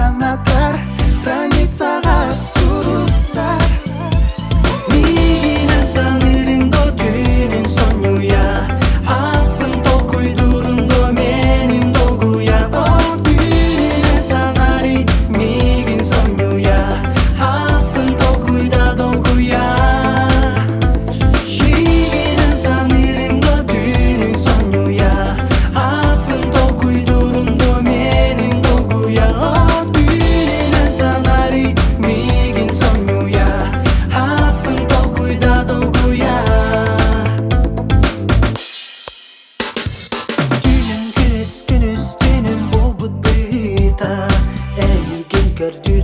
санаттар, страницаға суруттар. Мигинен санырыңдо түнүн сонуя, апын толкуйдурунду менин долгуя. О түнүн санари мигин сонуя, апын толкуйда долгуя. Мигинен санырыңдо түнүн сонуя, апын толкуйдурунду менин долгуя. О түнүн санари мигин сонуя, апын толкуйда долгуя. Күнүс түнүн болбут быйта, эйген көрдүр